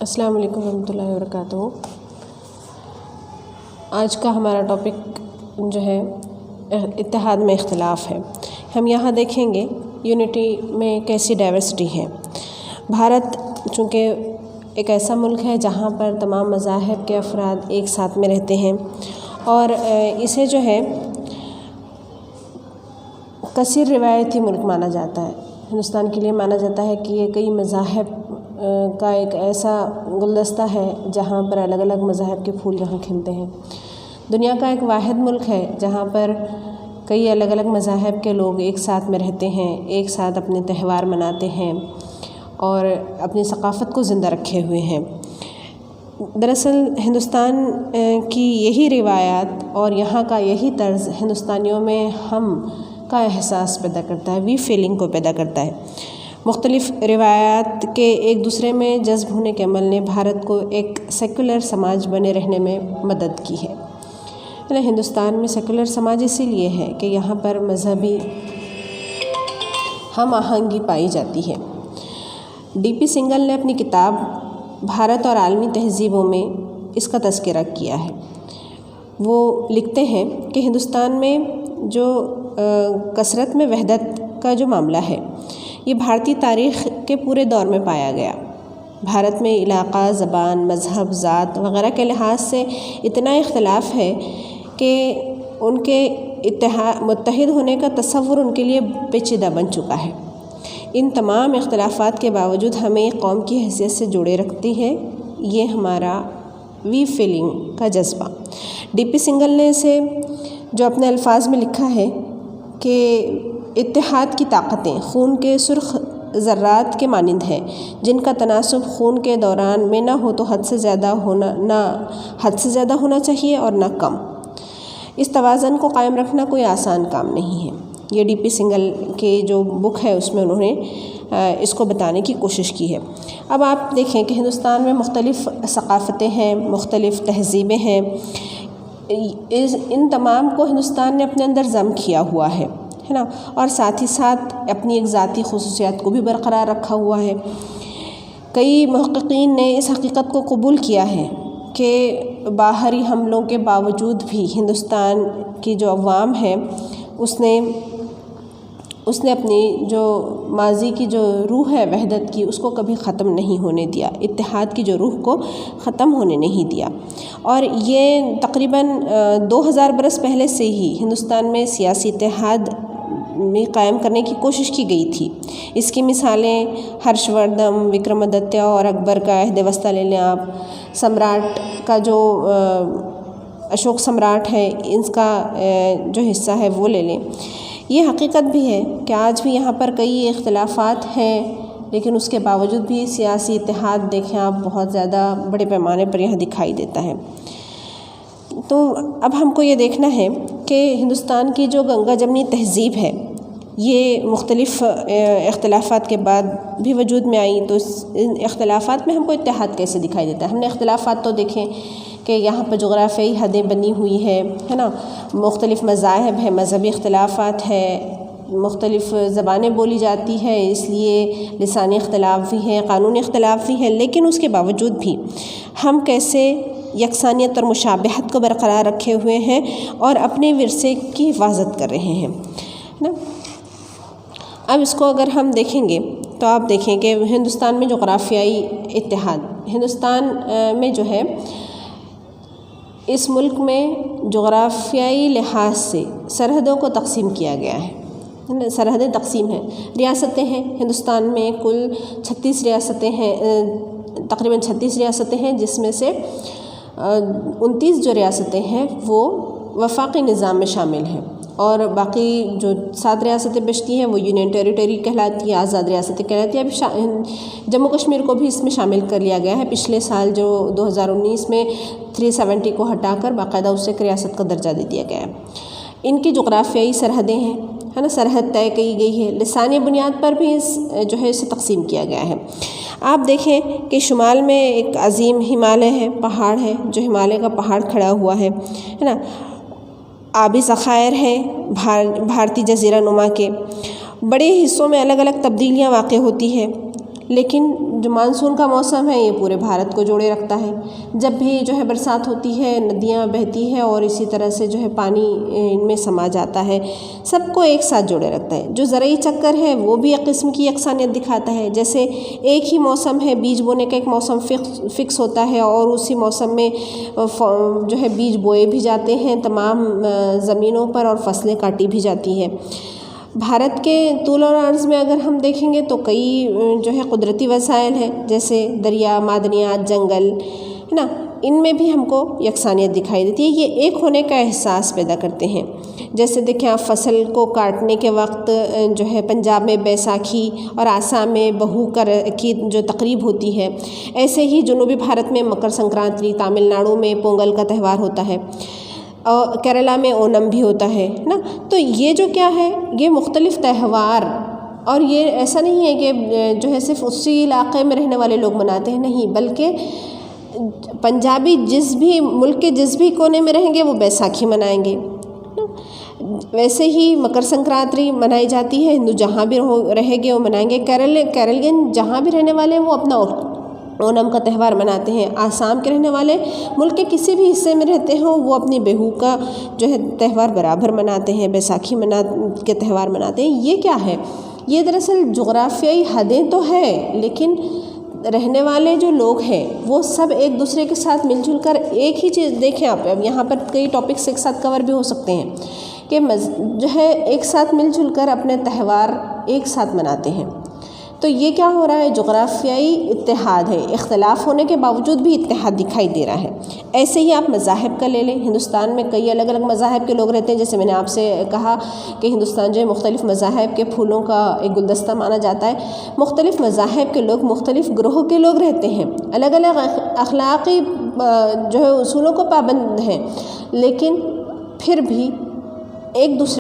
السلام علیکم ورحمۃ اللہ وبرکاتہ۔ آج کا ہمارا ٹاپک جو ہے اتحاد میں اختلاف ہے۔ ہم یہاں دیکھیں گے یونٹی میں کیسی ڈائیورسٹی ہے۔ بھارت چونکہ ایک ایسا ملک ہے جہاں پر تمام مذاہب کے افراد ایک ساتھ میں رہتے ہیں اور اسے جو ہے کثیر روایتی ملک مانا جاتا ہے۔ ہندوستان کے لیے مانا جاتا ہے کہ یہ کئی مذاہب کا ایک ایسا گلدستہ ہے جہاں پر الگ الگ مذاہب کے پھول یہاں کھلتے ہیں۔ دنیا کا ایک واحد ملک ہے جہاں پر کئی الگ الگ مذاہب کے لوگ ایک ساتھ میں رہتے ہیں، ایک ساتھ اپنے تہوار مناتے ہیں اور اپنی ثقافت کو زندہ رکھے ہوئے ہیں۔ دراصل ہندوستان کی یہی روایات اور یہاں کا یہی طرز ہندوستانیوں میں ہم کا احساس پیدا کرتا ہے، وی فیلنگ کو پیدا کرتا ہے۔ مختلف روایات کے ایک دوسرے میں جذب ہونے کے عمل نے بھارت کو ایک سیکولر سماج بنے رہنے میں مدد کی ہے۔ ہندوستان میں سیکولر سماج اسی لیے ہے کہ یہاں پر مذہبی ہم آہنگی پائی جاتی ہے۔ ڈی پی سنگھل نے اپنی کتاب بھارت اور عالمی تہذیبوں میں اس کا تذکرہ کیا ہے۔ وہ لکھتے ہیں کہ ہندوستان میں جو کثرت میں وحدت کا جو معاملہ ہے یہ بھارتی تاریخ کے پورے دور میں پایا گیا۔ بھارت میں علاقہ، زبان، مذہب، ذات وغیرہ کے لحاظ سے اتنا اختلاف ہے کہ ان کے متحد ہونے کا تصور ان کے لیے پیچیدہ بن چکا ہے۔ ان تمام اختلافات کے باوجود ہمیں ایک قوم کی حیثیت سے جوڑے رکھتی ہے یہ ہمارا وی فیلنگ کا جذبہ۔ ڈی پی سنگھل نے اسے جو اپنے الفاظ میں لکھا ہے کہ اتحاد کی طاقتیں خون کے سرخ ذرات کے مانند ہیں جن کا تناسب خون کے دوران میں نہ ہو تو حد سے زیادہ ہونا چاہیے اور نہ کم۔ اس توازن کو قائم رکھنا کوئی آسان کام نہیں ہے۔ یہ ڈی پی سنگھل کے جو بک ہے اس میں انہوں نے اس کو بتانے کی کوشش کی ہے۔ اب آپ دیکھیں کہ ہندوستان میں مختلف ثقافتیں ہیں، مختلف تہذیبیں ہیں، ان تمام کو ہندوستان نے اپنے اندر ضم کیا ہوا ہے نا، اور ساتھ ہی ساتھ اپنی ایک ذاتی خصوصیات کو بھی برقرار رکھا ہوا ہے۔ کئی محققین نے اس حقیقت کو قبول کیا ہے کہ باہری حملوں کے باوجود بھی ہندوستان کی جو عوام ہے اس نے اپنی جو ماضی کی جو روح ہے وحدت کی اس کو کبھی ختم نہیں ہونے دیا، اتحاد کی جو روح کو ختم ہونے نہیں دیا۔ اور یہ تقریباً 2000 برس پہلے سے ہی ہندوستان میں سیاسی اتحاد میں قائم کرنے کی کوشش کی گئی تھی۔ اس کی مثالیں ہرش وردھن، وکرمادتیہ اور اکبر کا عہد وسطیٰ لے لیں آپ، سمراٹ کا جو اشوک سمراٹ ہے اس کا جو حصہ ہے وہ لے لیں۔ یہ حقیقت بھی ہے کہ آج بھی یہاں پر کئی اختلافات ہیں لیکن اس کے باوجود بھی سیاسی اتحاد دیکھیں آپ بہت زیادہ بڑے پیمانے پر یہاں دکھائی دیتا ہے۔ تو اب ہم کو یہ دیکھنا ہے کہ ہندوستان کی جو گنگا جمنی تہذیب ہے یہ مختلف اختلافات کے بعد بھی وجود میں آئی، تو ان اختلافات میں ہم کو اتحاد کیسے دکھائی دیتا ہے۔ ہم نے اختلافات تو دیکھیں کہ یہاں پر جغرافیائی حدیں بنی ہوئی ہے نا، مختلف مذاہب ہیں، مذہبی اختلافات ہے، مختلف زبانیں بولی جاتی ہے اس لیے لسانی اختلاف بھی ہے، قانونی اختلاف بھی ہے، لیکن اس کے باوجود بھی ہم کیسے یکسانیت اور مشابہت کو برقرار رکھے ہوئے ہیں اور اپنے ورثے کی حفاظت کر رہے ہیں نا۔ اب اس کو اگر ہم دیکھیں گے تو آپ دیکھیں کہ ہندوستان میں جغرافیائی اتحاد، ہندوستان میں جو ہے اس ملک میں جغرافیائی لحاظ سے سرحدوں کو تقسیم کیا گیا ہے۔ سرحدیں تقسیم ہیں، ریاستیں ہیں ہندوستان میں کل 36 ریاستیں ہیں، تقریباً 36 ریاستیں ہیں جس میں سے 29 جو ریاستیں ہیں وہ وفاقی نظام میں شامل ہیں اور باقی جو 7 ریاستیں بچتی ہیں وہ یونین ٹیریٹری کہلاتی ہیں، آزاد ریاستیں کہلاتی ہیں۔ ابھی جموں کشمیر کو بھی اس میں شامل کر لیا گیا ہے، پچھلے سال جو 2019 میں 370 کو ہٹا کر باقاعدہ اسے ایک ریاست کا درجہ دے دیا گیا ہے۔ ان کی جغرافیائی سرحدیں ہیں ہے نا، سرحد طے کی گئی ہے، لسانی بنیاد پر بھی جو ہے اسے تقسیم کیا گیا ہے۔ آپ دیکھیں کہ شمال میں ایک عظیم ہمالیہ ہے، پہاڑ ہے، جو ہمالیہ کا پہاڑ کھڑا ہوا ہے نا، آبی ذخائر ہیں بھارتی جزیرہ نما کے، بڑے حصوں میں الگ الگ تبدیلیاں واقع ہوتی ہیں، لیکن جو مانسون کا موسم ہے یہ پورے بھارت کو جوڑے رکھتا ہے۔ جب بھی جو ہے برسات ہوتی ہے ندیاں بہتی ہے اور اسی طرح سے جو ہے پانی ان میں سما جاتا ہے، سب کو ایک ساتھ جوڑے رکھتا ہے۔ جو زرعی چکر ہے وہ بھی ایک قسم کی یکسانیت دکھاتا ہے، جیسے ایک ہی موسم ہے، بیج بونے کا ایک موسم فکس ہوتا ہے اور اسی موسم میں جو ہے بیج بوئے بھی جاتے ہیں تمام زمینوں پر اور فصلیں کاٹی بھی جاتی ہیں۔ بھارت کے طول اور عرض میں اگر ہم دیکھیں گے تو کئی جو ہے قدرتی وسائل ہیں، جیسے دریا، معدنیات، جنگل ہے نا، ان میں بھی ہم کو یکسانیت دکھائی دیتی ہے۔ یہ ایک ہونے کا احساس پیدا کرتے ہیں۔ جیسے دیکھیں آپ فصل کو کاٹنے کے وقت جو ہے پنجاب میں بیساکھی اور آسام میں بہو کر کی جو تقریب ہوتی ہے، ایسے ہی جنوبی بھارت میں مکر سنکرانتی، تامل ناڈو میں پونگل کا تہوار ہوتا ہے اور کیرلا میں اونم بھی ہوتا ہے نا۔ تو یہ جو کیا ہے، یہ مختلف تہوار، اور یہ ایسا نہیں ہے کہ جو ہے صرف اسی علاقے میں رہنے والے لوگ مناتے ہیں، نہیں، بلکہ پنجابی جس بھی ملک کے جس بھی کونے میں رہیں گے وہ بیساکھی منائیں گے۔ ویسے ہی مکر سنکرانتی منائی جاتی ہے، ہندو جہاں بھی رہیں گے وہ منائیں گے۔ کیرلین جہاں بھی رہنے والے ہیں وہ اپنا اونم کا تہوار مناتے ہیں۔ آسام کے رہنے والے ملک کے کسی بھی حصے میں رہتے ہوں وہ اپنی بیہو کا جو ہے تہوار برابر مناتے ہیں، بیساکھی کے تہوار مناتے ہیں۔ یہ کیا ہے؟ یہ دراصل جغرافیائی حدیں تو ہے، لیکن رہنے والے جو لوگ ہیں وہ سب ایک دوسرے کے ساتھ مل جل کر ایک ہی چیز، دیکھیں آپ اب یہاں پر کئی ٹاپکس ایک ساتھ کور بھی ہو سکتے ہیں کہ جو ہے ایک ساتھ مل جل کر اپنے تہوار ایک ساتھ مناتے ہیں۔ تو یہ کیا ہو رہا ہے؟ جغرافیائی اتحاد ہے، اختلاف ہونے کے باوجود بھی اتحاد دکھائی دے رہا ہے۔ ایسے ہی آپ مذاہب کا لے لیں، ہندوستان میں کئی الگ الگ مذاہب کے لوگ رہتے ہیں، جیسے میں نے آپ سے کہا کہ ہندوستان جو ہے مختلف مذاہب کے پھولوں کا ایک گلدستہ مانا جاتا ہے۔ مختلف مذاہب کے لوگ، مختلف گروہ کے لوگ رہتے ہیں، الگ الگ اخلاقی جو ہے اصولوں کو پابند ہیں، لیکن پھر بھی ایک دوسرے